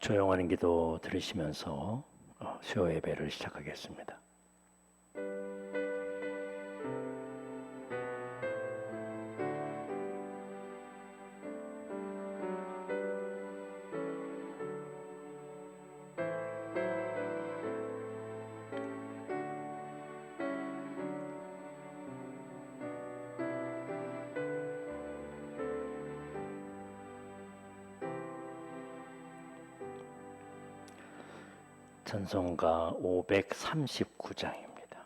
조용한 기도 들으시면서 수요 예배를 시작하겠습니다. 찬송가 539장입니다.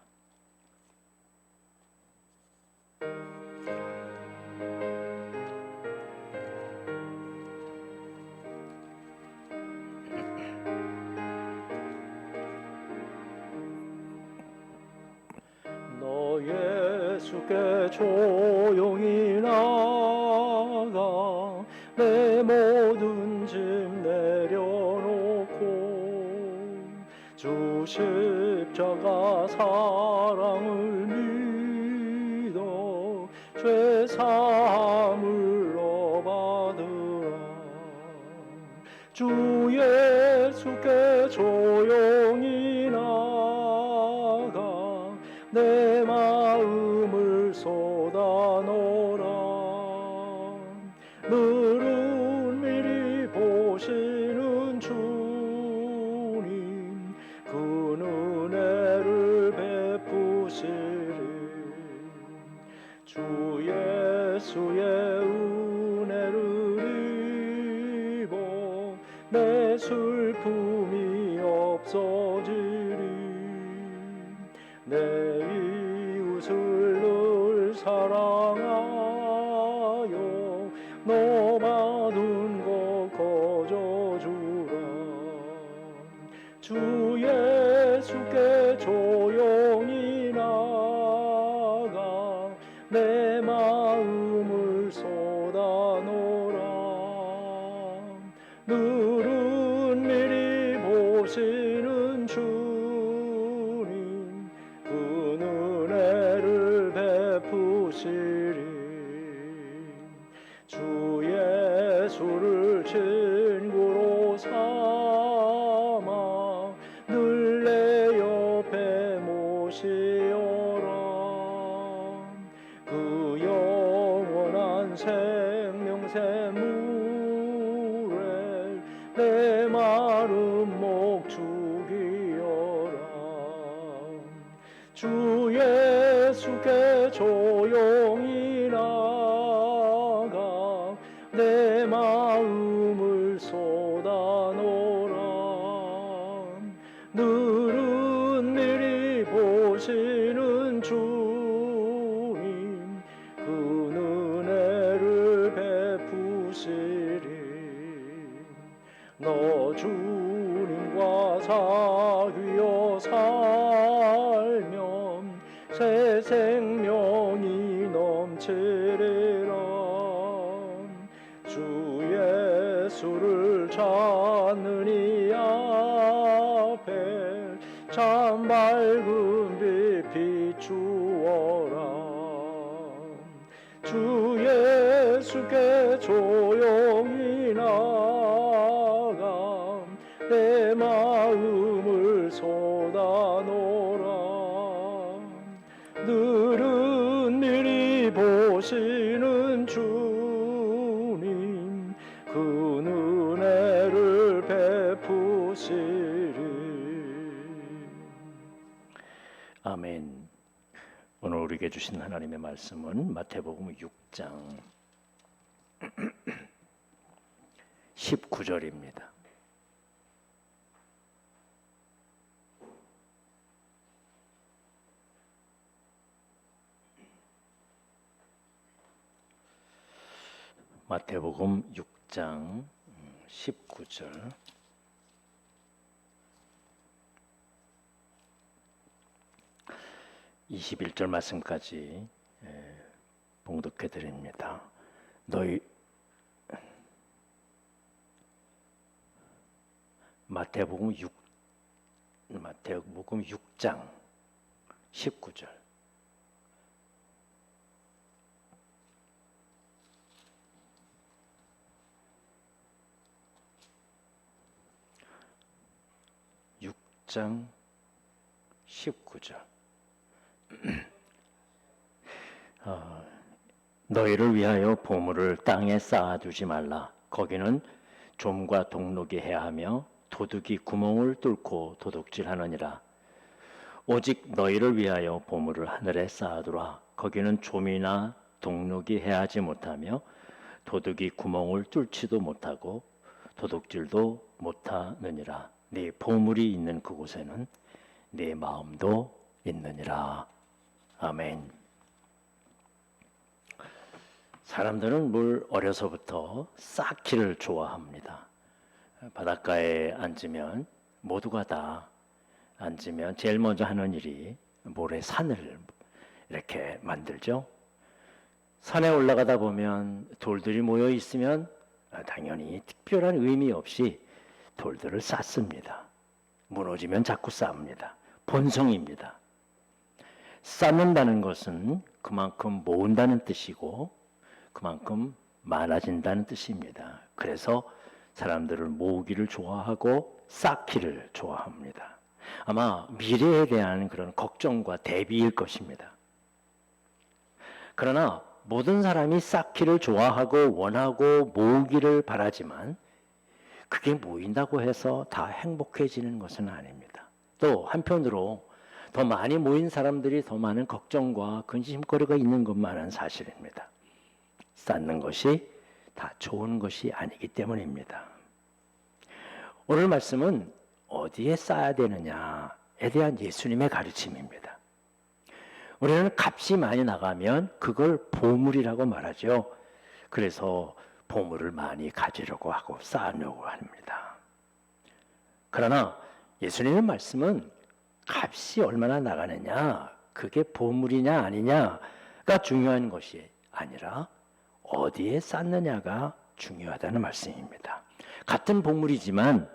너 예수께 조용히 나가 내 모든 짐 내려놓고 주 십자가 사랑을 믿어 죄 사함을 얻으라. 주 예수께 조용히 나가 내 마음을 쏟아놓으라. 늘은 미리 보시는 주님 그 은혜를 베푸시리. 주 예수의 은혜를 입어 내 슬픔이 없어지리. 내 이웃을 늘 사랑하여 너 받은 것 거저주라. 주 예수께 조용히 나가 내 마음을 쏟아놓으라. 늘은 미리 보시는 주님 그 은혜를 베푸시리. 주 예수를 친구로 삼아 늘 내 옆에 모시어라. 그 영원한 생명샘 물에 내 마른 목 죽이어라. 주 예수께 조용히 나가 내 마음을 쏟아놓으라. 늘은 미리 보시는 주님 그 은혜를 베푸시리. 너 주님과 사귀어 살면 새 생명이 넘치리라. 주 예수를 찾는 이 앞에 참 밝은 빛 비추어라. 주 예수께 조용히 나가 내 마음을 쏟아놓으라. 늘은 미리 보시는 주님 그 은혜를 베푸시리. 아멘. 오늘 우리에게 주신 하나님의 말씀은 마태복음 6장 19절입니다. 마태복음 6장 19절. (21절) 말씀까지 봉독해 드립니다. 마태복음 6장 19절. 6장 19절. 너희를 위하여 보물을 땅에 쌓아두지 말라. 거기는 좀과 동록이 해하며 도둑이 구멍을 뚫고 도둑질하느니라. 오직 너희를 위하여 보물을 하늘에 쌓아두라. 거기는 좀이나 동록이 해하지 못하며 도둑이 구멍을 뚫지도 못하고 도둑질도 못하느니라. 네 보물이 있는 그곳에는 네 마음도 있느니라. 아멘. 사람들은 물 어려서부터 쌓기를 좋아합니다. 바닷가에 앉으면 모두가 다 앉으면 제일 먼저 하는 일이 모래산을 이렇게 만들죠. 산에 올라가다 보면 돌들이 모여 있으면 당연히 특별한 의미 없이 돌들을 쌓습니다. 무너지면 자꾸 쌓습니다. 본성입니다. 쌓는다는 것은 그만큼 모은다는 뜻이고 그만큼 많아진다는 뜻입니다. 그래서 사람들은 모으기를 좋아하고 쌓기를 좋아합니다. 아마 미래에 대한 그런 걱정과 대비일 것입니다. 그러나 모든 사람이 쌓기를 좋아하고 원하고 모으기를 바라지만 그게 모인다고 해서 다 행복해지는 것은 아닙니다. 또 한편으로 더 많이 모인 사람들이 더 많은 걱정과 근심거리가 있는 것만은 사실입니다. 쌓는 것이 다 좋은 것이 아니기 때문입니다. 오늘 말씀은 어디에 쌓아야 되느냐에 대한 예수님의 가르침입니다. 우리는 값이 많이 나가면 그걸 보물이라고 말하죠. 그래서 보물을 많이 가지려고 하고 쌓으려고 합니다. 그러나 예수님의 말씀은 값이 얼마나 나가느냐, 그게 보물이냐 아니냐가 중요한 것이 아니라 어디에 쌓느냐가 중요하다는 말씀입니다. 같은 보물이지만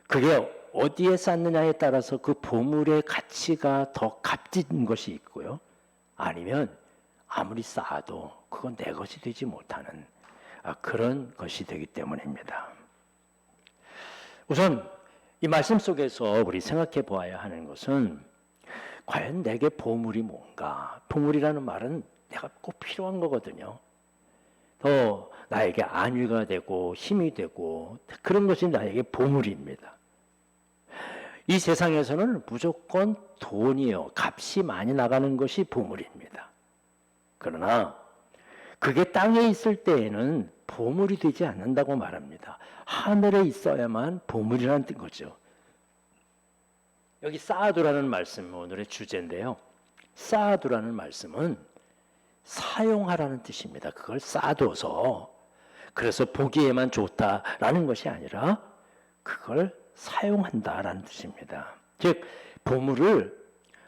그게 어디에 쌓느냐에 따라서 그 보물의 가치가 더 값진 것이 있고요. 아니면 아무리 쌓아도 그건 내 것이 되지 못하는 그런 것이 되기 때문입니다. 우선 이 말씀 속에서 우리 생각해 보아야 하는 것은 과연 내게 보물이 뭔가? 보물이라는 말은 내가 꼭 필요한 거거든요. 더 나에게 안위가 되고 힘이 되고 그런 것이 나에게 보물입니다. 이 세상에서는 무조건 돈이요, 값이 많이 나가는 것이 보물입니다. 그러나 그게 땅에 있을 때에는 보물이 되지 않는다고 말합니다. 하늘에 있어야만 보물이라는 거죠. 여기 쌓아두라는 말씀이 오늘의 주제인데요. 쌓아두라는 말씀은 사용하라는 뜻입니다. 그걸 쌓아둬서 그래서 보기에만 좋다라는 것이 아니라 그걸 사용한다라는 뜻입니다. 즉 보물을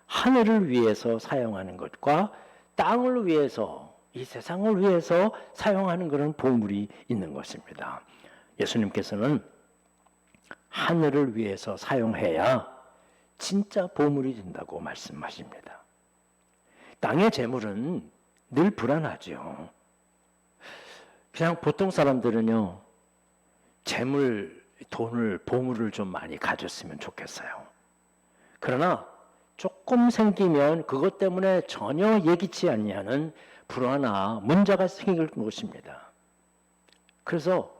하늘을 위해서 사용하는 것과 땅을 위해서 이 세상을 위해서 사용하는 그런 보물이 있는 것입니다. 예수님께서는 하늘을 위해서 사용해야 진짜 보물이 된다고 말씀하십니다. 땅의 재물은 늘 불안하죠. 그냥 보통 사람들은요, 재물, 돈을, 보물을 좀 많이 가졌으면 좋겠어요. 그러나 조금 생기면 그것 때문에 전혀 예기치 않냐는 불안한 문제가 생길 것입니다. 그래서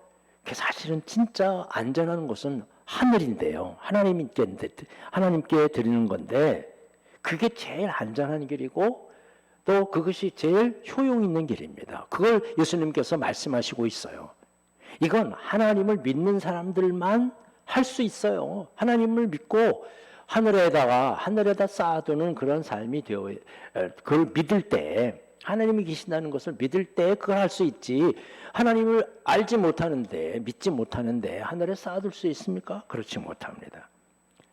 사실은 진짜 안전한 것은 하늘인데요. 하나님께 드리는 건데 그게 제일 안전한 길이고 또 그것이 제일 효용 있는 길입니다. 그걸 예수님께서 말씀하시고 있어요. 이건 하나님을 믿는 사람들만 할 수 있어요. 하나님을 믿고 하늘에다 쌓아두는 그런 삶이 그걸 믿을 때, 하나님이 계신다는 것을 믿을 때 그걸 할 수 있지. 하나님을 알지 못하는데, 믿지 못하는데 하늘에 쌓아둘 수 있습니까? 그렇지 못합니다.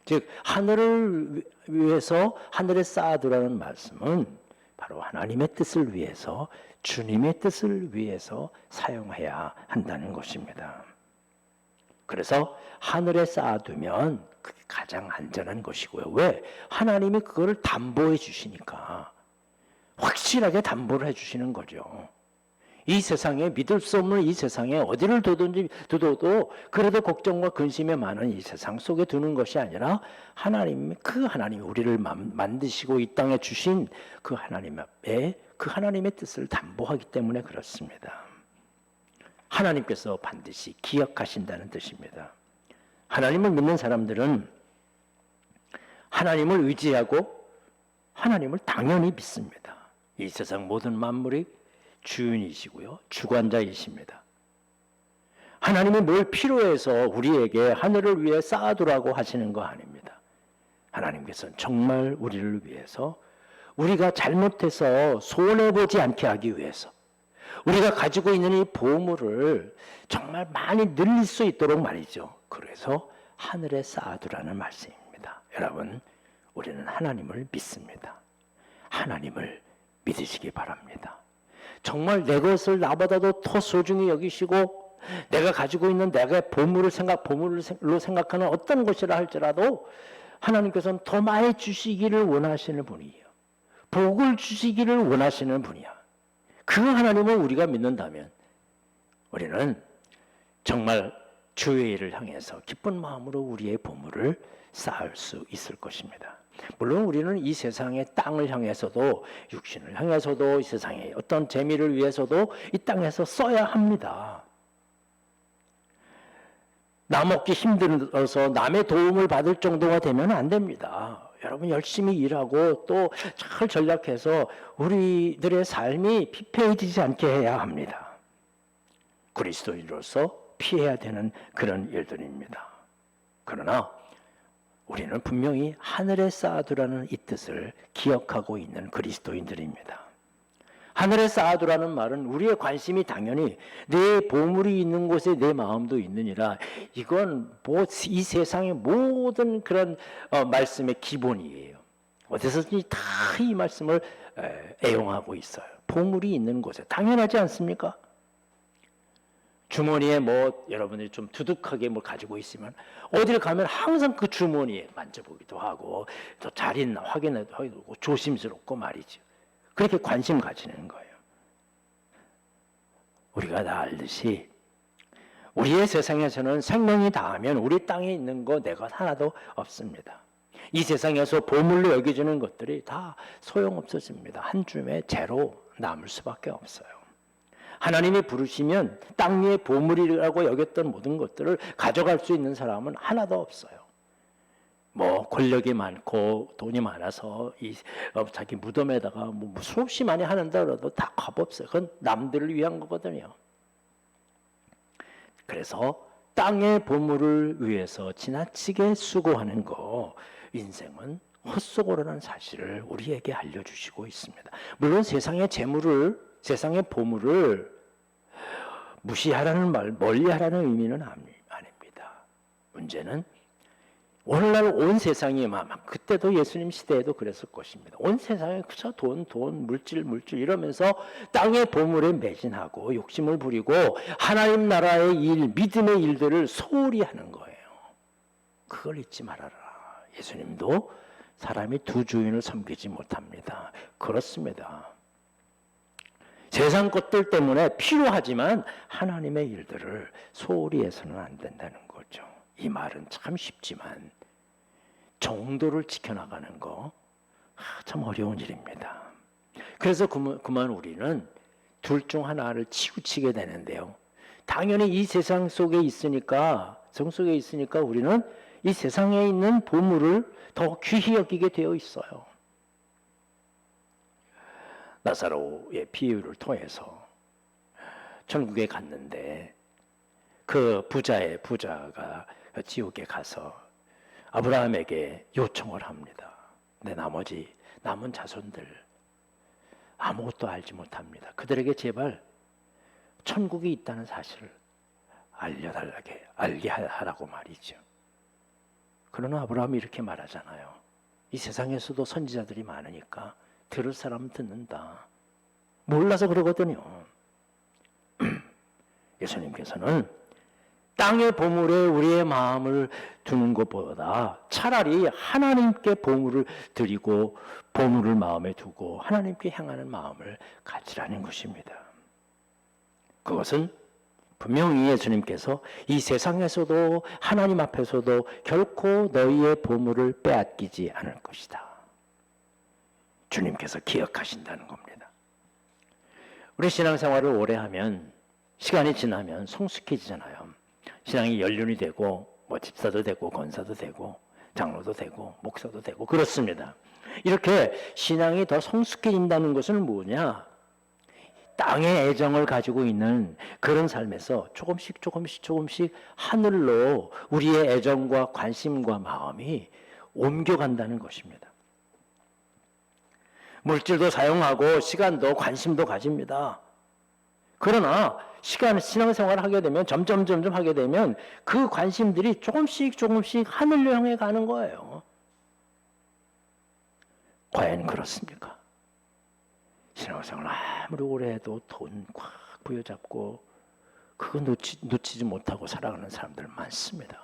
즉 하늘을 위해서 하늘에 쌓아두라는 말씀은 바로 하나님의 뜻을 위해서, 주님의 뜻을 위해서 사용해야 한다는 것입니다. 그래서 하늘에 쌓아두면 그게 가장 안전한 것이고요. 왜? 하나님이 그거를 담보해 주시니까. 확실하게 담보를 해 주시는 거죠. 이 세상에 믿을 수 없는 이 세상에 어디를 두어도 그래도 걱정과 근심에 많은 이 세상 속에 두는 것이 아니라 그 하나님이 우리를 만드시고 이 땅에 주신 그 하나님의 뜻을 담보하기 때문에 그렇습니다. 하나님께서 반드시 기억하신다는 뜻입니다. 하나님을 믿는 사람들은 하나님을 의지하고 하나님을 당연히 믿습니다. 이 세상 모든 만물이 주인이시고요, 주관자이십니다. 하나님이 뭘 필요해서 우리에게 하늘을 위해 쌓아두라고 하시는 거 아닙니다. 하나님께서는 정말 우리를 위해서 우리가 잘못해서 손해보지 않게 하기 위해서 우리가 가지고 있는 이 보물을 정말 많이 늘릴 수 있도록 말이죠. 그래서 하늘에 쌓아두라는 말씀입니다. 여러분, 우리는 하나님을 믿습니다. 하나님을 믿으시기 바랍니다. 정말 내 것을 나보다도 더 소중히 여기시고 내가 가지고 있는 내가 보물로 생각하는 어떤 것이라 할지라도 하나님께서는 더 많이 주시기를 원하시는 분이에요. 복을 주시기를 원하시는 분이야. 그 하나님을 우리가 믿는다면 우리는 정말 주의 일을 향해서 기쁜 마음으로 우리의 보물을 쌓을 수 있을 것입니다. 물론 우리는 이 세상의 땅을 향해서도 육신을 향해서도 이 세상의 어떤 재미를 위해서도 이 땅에서 써야 합니다. 남 없기 힘들어서 남의 도움을 받을 정도가 되면 안 됩니다. 여러분 열심히 일하고 또 잘 전략해서 우리들의 삶이 피폐해지지 않게 해야 합니다. 그리스도인으로서 피해야 되는 그런 일들입니다. 그러나 우리는 분명히 하늘에 쌓아두라는 이 뜻을 기억하고 있는 그리스도인들입니다. 하늘에 쌓아두라는 말은 우리의 관심이 당연히 내 보물이 있는 곳에 내 마음도 있느니라. 이건 이 세상의 모든 그런 말씀의 기본이에요. 어디서든지 다 이 말씀을 애용하고 있어요. 보물이 있는 곳에 당연하지 않습니까? 주머니에 여러분들이 좀 두둑하게 가지고 있으면 어디를 가면 항상 그 주머니에 만져보기도 하고 또 잘 있나 확인해도 하고 조심스럽고 말이죠. 그렇게 관심 가지는 거예요. 우리가 다 알듯이 우리의 세상에서는 생명이 다하면 우리 땅에 있는 거 내가 하나도 없습니다. 이 세상에서 보물로 여겨지는 것들이 다 소용없어집니다. 한 줌의 재로 남을 수밖에 없어요. 하나님이 부르시면 땅 위에 보물이라고 여겼던 모든 것들을 가져갈 수 있는 사람은 하나도 없어요. 권력이 많고 돈이 많아서 자기 무덤에다가 수없이 많이 하는다 그래도 다 값없어요. 그건 남들을 위한 거거든요. 그래서 땅의 보물을 위해서 지나치게 수고하는 거, 인생은 헛수고라는 사실을 우리에게 알려주시고 있습니다. 물론 세상의 세상의 보물을 무시하라는 멀리하라는 의미는 아닙니다. 문제는 오늘날 온 세상이 그때도 예수님 시대에도 그랬을 것입니다. 온 세상에 그저 돈, 물질 이러면서 땅의 보물에 매진하고 욕심을 부리고 하나님 나라의 일, 믿음의 일들을 소홀히 하는 거예요. 그걸 잊지 말아라. 예수님도 사람이 두 주인을 섬기지 못합니다. 그렇습니다. 세상 것들 때문에 필요하지만 하나님의 일들을 소홀히 해서는 안 된다는 거죠. 이 말은 참 쉽지만 정도를 지켜나가는 거 참 어려운 일입니다. 그래서 그만 우리는 둘 중 하나를 치우치게 되는데요. 당연히 이 세상 속에 있으니까 우리는 이 세상에 있는 보물을 더 귀히 여기게 되어 있어요. 나사로의 비유를 통해서 천국에 갔는데 그 부자가 지옥에 가서 아브라함에게 요청을 합니다. 근데 나머지 남은 자손들 아무것도 알지 못합니다. 그들에게 제발 천국이 있다는 사실을 알게 하라고 말이죠. 그러나 아브라함이 이렇게 말하잖아요. 이 세상에서도 선지자들이 많으니까 들을 사람은 듣는다. 몰라서 그러거든요. 예수님께서는 땅의 보물에 우리의 마음을 두는 것보다 차라리 하나님께 보물을 드리고 보물을 마음에 두고 하나님께 향하는 마음을 가지라는 것입니다. 그것은 분명히 예수님께서 이 세상에서도 하나님 앞에서도 결코 너희의 보물을 빼앗기지 않을 것이다. 주님께서 기억하신다는 겁니다. 우리 신앙생활을 오래 하면 시간이 지나면 성숙해지잖아요. 신앙이 연륜이 되고 뭐 집사도 되고 권사도 되고 장로도 되고 목사도 되고 그렇습니다. 이렇게 신앙이 더 성숙해진다는 것은 뭐냐? 땅의 애정을 가지고 있는 그런 삶에서 조금씩 하늘로 우리의 애정과 관심과 마음이 옮겨간다는 것입니다. 물질도 사용하고 시간도 관심도 가집니다. 그러나 신앙생활을 하게 되면 점점 하게 되면 그 관심들이 조금씩 하늘로 향해 가는 거예요. 과연 그렇습니까? 신앙생활 아무리 오래 해도 돈 꽉 부여잡고 그거 놓치지 못하고 살아가는 사람들 많습니다.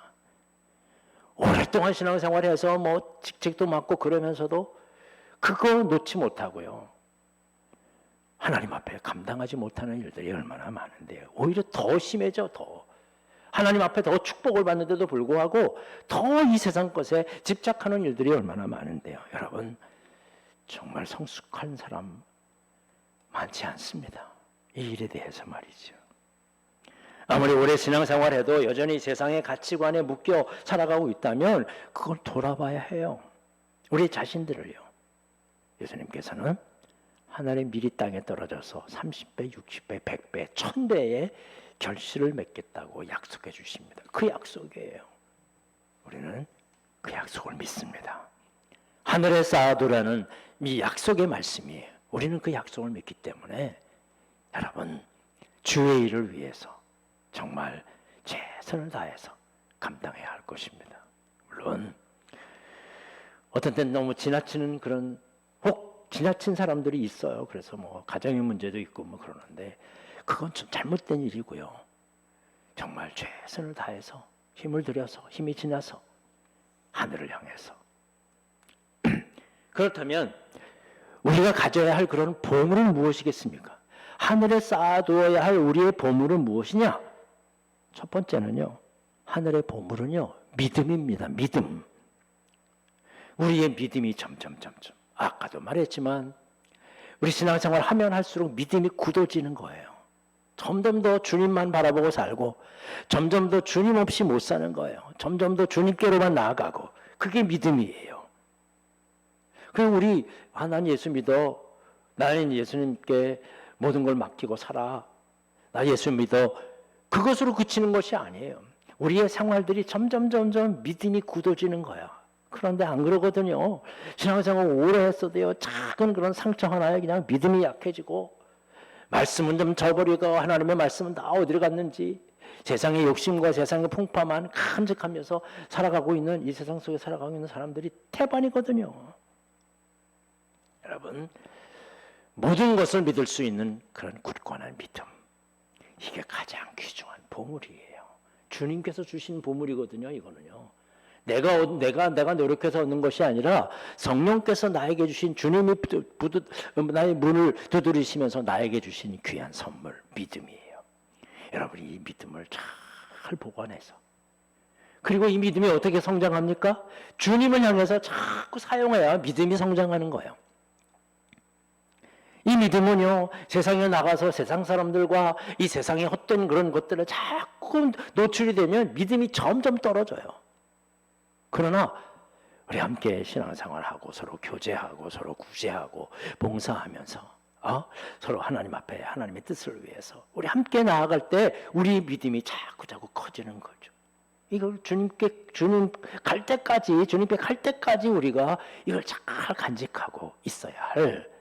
오랫동안 신앙생활해서 뭐 직책도 맡고 그러면서도 그거 놓지 못하고요. 하나님 앞에 감당하지 못하는 일들이 얼마나 많은데요. 오히려 더 심해져, 더. 하나님 앞에 더 축복을 받는데도 불구하고 더 이 세상 것에 집착하는 일들이 얼마나 많은데요. 여러분, 정말 성숙한 사람 많지 않습니다. 이 일에 대해서 말이죠. 아무리 오래 신앙생활해도 여전히 세상의 가치관에 묶여 살아가고 있다면 그걸 돌아봐야 해요. 우리 자신들을요. 예수님께서는 하늘의 밀이 땅에 떨어져서 30배, 60배, 100배, 1000배의 결실을 맺겠다고 약속해 주십니다. 그 약속이에요. 우리는 그 약속을 믿습니다. 하늘에 쌓아두라는 이 약속의 말씀이에요. 우리는 그 약속을 믿기 때문에 여러분, 주의 일을 위해서 정말 최선을 다해서 감당해야 할 것입니다. 물론 어떤 때는 너무 지나치는 그런 지나친 사람들이 있어요. 그래서 뭐 가정의 문제도 있고 뭐 그러는데 그건 좀 잘못된 일이고요. 정말 최선을 다해서 힘을 들여서 힘이 지나서 하늘을 향해서 그렇다면 우리가 가져야 할 그런 보물은 무엇이겠습니까? 하늘에 쌓아두어야 할 우리의 보물은 무엇이냐? 첫 번째는요. 하늘의 보물은요. 믿음입니다. 믿음. 우리의 믿음이 점점 아까도 말했지만 우리 신앙생활 하면 할수록 믿음이 굳어지는 거예요. 점점 더 주님만 바라보고 살고 점점 더 주님 없이 못 사는 거예요. 점점 더 주님께로만 나아가고 그게 믿음이에요. 그리고 우리 난 예수 믿어. 나는 예수님께 모든 걸 맡기고 살아. 나 예수 믿어. 그것으로 그치는 것이 아니에요. 우리의 생활들이 점점 믿음이 굳어지는 거야. 그런데 안 그러거든요. 신앙생활 오래 했어도요. 작은 그런 상처 하나에 그냥 믿음이 약해지고 말씀은 좀 저버리고 하나님의 말씀은 다 어디로 갔는지 세상의 욕심과 세상의 풍파만 간직하면서 살아가고 있는 이 세상 속에 살아가고 있는 사람들이 태반이거든요. 여러분, 모든 것을 믿을 수 있는 그런 굳건한 믿음, 이게 가장 귀중한 보물이에요. 주님께서 주신 보물이거든요. 이거는요. 내가 노력해서 얻는 것이 아니라 성령께서 나에게 주신 주님이 나의 문을 두드리시면서 나에게 주신 귀한 선물, 믿음이에요. 여러분이 이 믿음을 잘 보관해서 그리고 이 믿음이 어떻게 성장합니까? 주님을 향해서 자꾸 사용해야 믿음이 성장하는 거예요. 이 믿음은요, 세상에 나가서 세상 사람들과 이 세상의 헛된 그런 것들에 자꾸 노출이 되면 믿음이 점점 떨어져요. 그러나 우리 함께 신앙생활하고 서로 교제하고 서로 구제하고 봉사하면서 서로 하나님 앞에 하나님의 뜻을 위해서 우리 함께 나아갈 때 우리 믿음이 자꾸 커지는 거죠. 이걸 주님 갈 때까지 우리가 이걸 잘 간직하고 있어야 할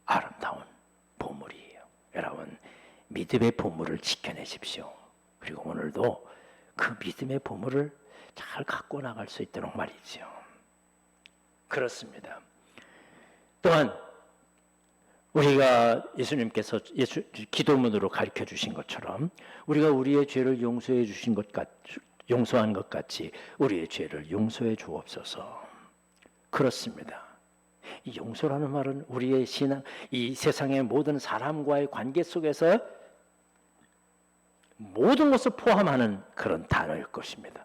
아름다운 보물이에요. 여러분, 믿음의 보물을 지켜내십시오. 그리고 오늘도 그 믿음의 보물을 잘 갖고 나갈 수 있도록 말이죠. 그렇습니다. 또한 우리가 예수님께서 기도문으로 가르쳐 주신 것처럼 우리가 우리의 죄를 용서한 것 같이 우리의 죄를 용서해 주옵소서. 그렇습니다. 이 용서라는 말은 우리의 신앙, 이 세상의 모든 사람과의 관계 속에서 모든 것을 포함하는 그런 단어일 것입니다.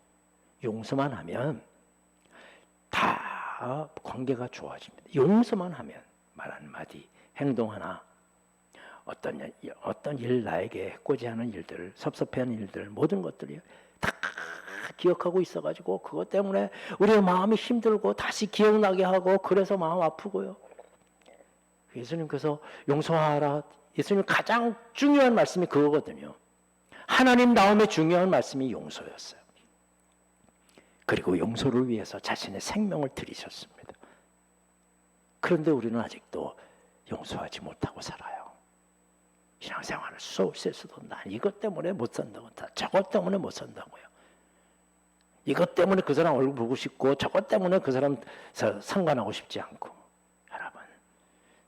용서만 하면 다 관계가 좋아집니다. 용서만 하면 말 한마디, 행동 하나, 어떤 일, 나에게 해코지 하는 일들, 섭섭해하는 일들, 모든 것들이 다 기억하고 있어가지고 그것 때문에 우리의 마음이 힘들고 다시 기억나게 하고 그래서 마음 아프고요. 예수님께서 용서하라. 예수님 가장 중요한 말씀이 그거거든요. 하나님 다음에 중요한 말씀이 용서였어요. 그리고 용서를 위해서 자신의 생명을 들이셨습니다. 그런데 우리는 아직도 용서하지 못하고 살아요. 신앙생활을 쏘세서도 난 이것 때문에 못 산다고, 저것 때문에 못 산다고요. 이것 때문에 그 사람 얼굴 보고 싶고 저것 때문에 그 사람 상관하고 싶지 않고. 여러분,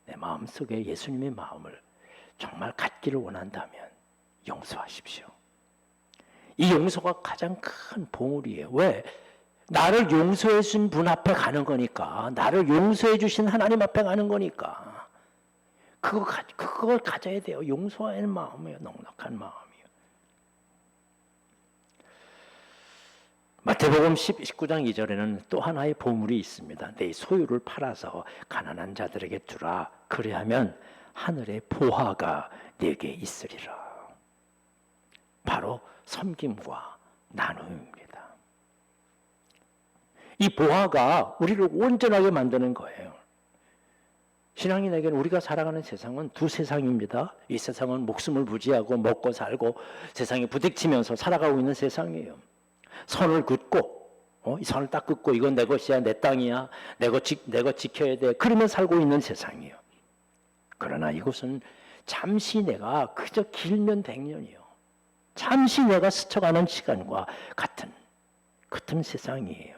내 마음속에 예수님의 마음을 정말 갖기를 원한다면 용서하십시오. 이 용서가 가장 큰 보물이에요. 왜? 나를 용서해 주신 분 앞에 가는 거니까. 나를 용서해 주신 하나님 앞에 가는 거니까. 그걸 가져야 돼요. 용서하는 마음이에요. 넉넉한 마음이에요. 마태복음 19장 2절에는 또 하나의 보물이 있습니다. 내 소유를 팔아서 가난한 자들에게 주라. 그리하면 하늘의 보화가 내게 있으리라. 바로 섬김과 나눔입니다. 이 보화가 우리를 온전하게 만드는 거예요. 신앙인에게는 우리가 살아가는 세상은 두 세상입니다. 이 세상은 목숨을 부지하고 먹고 살고 세상에 부딪히면서 살아가고 있는 세상이에요. 선을 긋고 이 선을 딱 긋고 이건 내 것이야, 내 땅이야, 내 것 지켜야 돼. 그러면 살고 있는 세상이에요. 그러나 이곳은 잠시 내가 그저 길면 100년이요. 잠시 내가 스쳐가는 시간과 같은 세상이에요.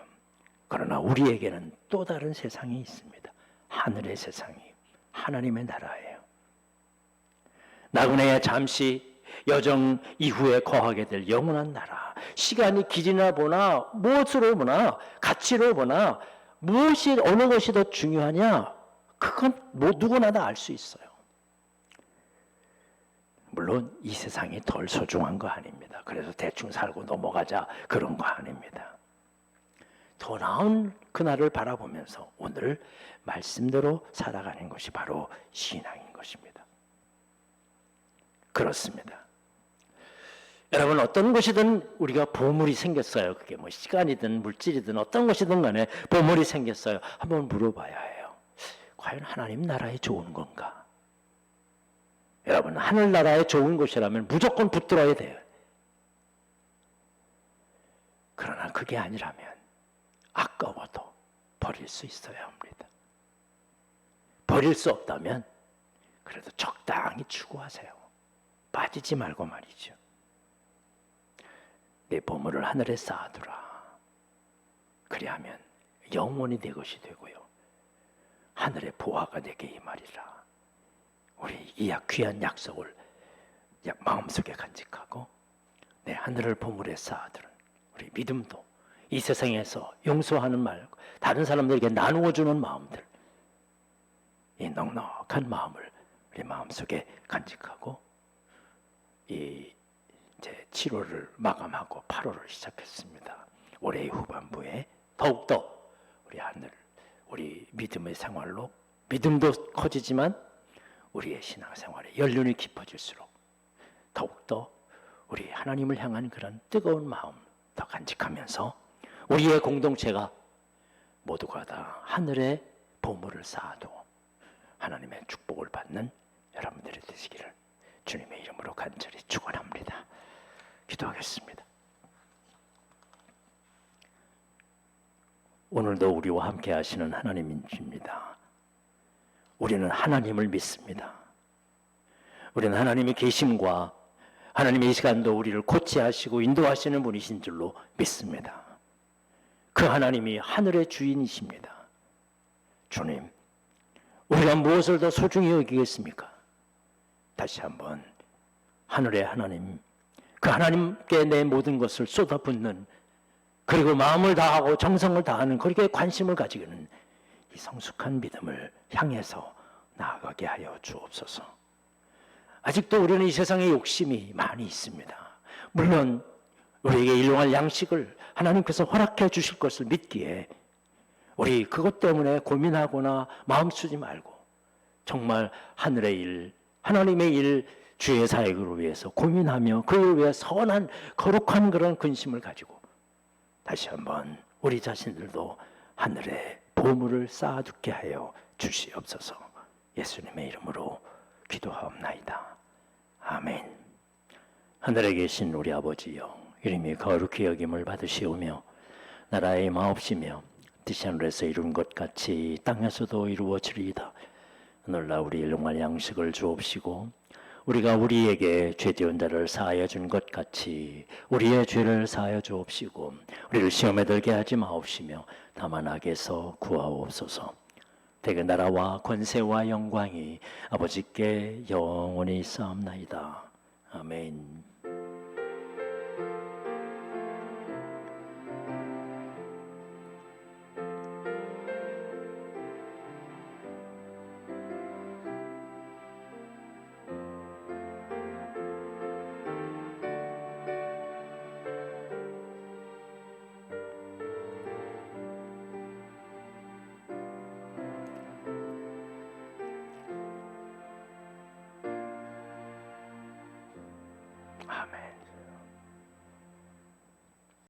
그러나 우리에게는 또 다른 세상이 있습니다. 하늘의 세상이에요. 하나님의 나라예요. 나그네야 잠시 여정 이후에 거하게 될 영원한 나라. 시간이 길이나 보나 무엇으로 보나 가치로 보나 무엇이 어느 것이 더 중요하냐? 그건 누구나 다 알 수 있어요. 물론 이 세상이 덜 소중한 거 아닙니다. 그래서 대충 살고 넘어가자 그런 거 아닙니다. 더 나은 그날을 바라보면서 오늘 말씀대로 살아가는 것이 바로 신앙인 것입니다. 그렇습니다. 여러분, 어떤 것이든 우리가 보물이 생겼어요. 그게 뭐 시간이든 물질이든 어떤 것이든 간에 보물이 생겼어요. 한번 물어봐야 해요. 과연 하나님 나라에 좋은 건가? 여러분, 하늘나라에 좋은 곳이라면 무조건 붙들어야 돼요. 그러나 그게 아니라면 아까워도 버릴 수 있어야 합니다. 버릴 수 없다면 그래도 적당히 추구하세요. 빠지지 말고 말이죠. 내 보물을 하늘에 쌓아두라. 그리하면 영원히 내 것이 되고요. 하늘의 보화가 내게 임하리라. 우리 이 귀한 약속을 마음속에 간직하고 내 하늘을 보물에 쌓아두는 우리 믿음도 이 세상에서 용서하는 말고 다른 사람들에게 나누어 주는 마음들, 이 넉넉한 마음을 우리 마음속에 간직하고 이제 7월을 마감하고 8월을 시작했습니다. 올해의 후반부에 더욱더 우리 하늘, 우리 믿음의 생활로 믿음도 커지지만 우리의 신앙생활에 연륜이 깊어질수록 더욱더 우리 하나님을 향한 그런 뜨거운 마음 더 간직하면서 우리의 공동체가 모두가 다 하늘의 보물을 쌓아두고 하나님의 축복을 받는 여러분들이 되시기를 주님의 이름으로 간절히 축원합니다. 기도하겠습니다. 오늘도 우리와 함께 하시는 하나님입니다. 우리는 하나님을 믿습니다. 우리는 하나님의 계심과 하나님의 이 시간도 우리를 코치하시고 인도하시는 분이신 줄로 믿습니다. 그 하나님이 하늘의 주인이십니다. 주님, 우리가 무엇을 더 소중히 여기겠습니까? 다시 한번 하늘의 하나님, 그 하나님께 내 모든 것을 쏟아붓는, 그리고 마음을 다하고 정성을 다하는, 그렇게 관심을 가지는 이 성숙한 믿음을 향해서 나아가게 하여 주옵소서. 아직도 우리는 이 세상에 욕심이 많이 있습니다. 물론 우리에게 일용할 양식을 하나님께서 허락해 주실 것을 믿기에 우리 그것 때문에 고민하거나 마음 쓰지 말고 정말 하늘의 일, 하나님의 일, 주의 사역을 위해서 고민하며 그를 위해 선한 거룩한 그런 근심을 가지고 다시 한번 우리 자신들도 하늘에 보물을 쌓아두게 하여 주시옵소서. 예수님의 이름으로 기도하옵나이다. 아멘. 하늘에 계신 우리 아버지여, 이름이 거룩히 여김을 받으시오며 나라의 마옵시며 뜻이 하늘에서 이룬 것 같이 땅에서도 이루어지리이다. 오늘날 우리 일용할 양식을 주옵시고 우리가 우리에게 죄지은 자를 사하여 준 것 같이 우리의 죄를 사하여 주옵시고 우리를 시험에 들게 하지 마옵시며 다만 악에서 구하옵소서. 대개 나라와 권세와 영광이 아버지께 영원히 있사옵나이다. 아멘.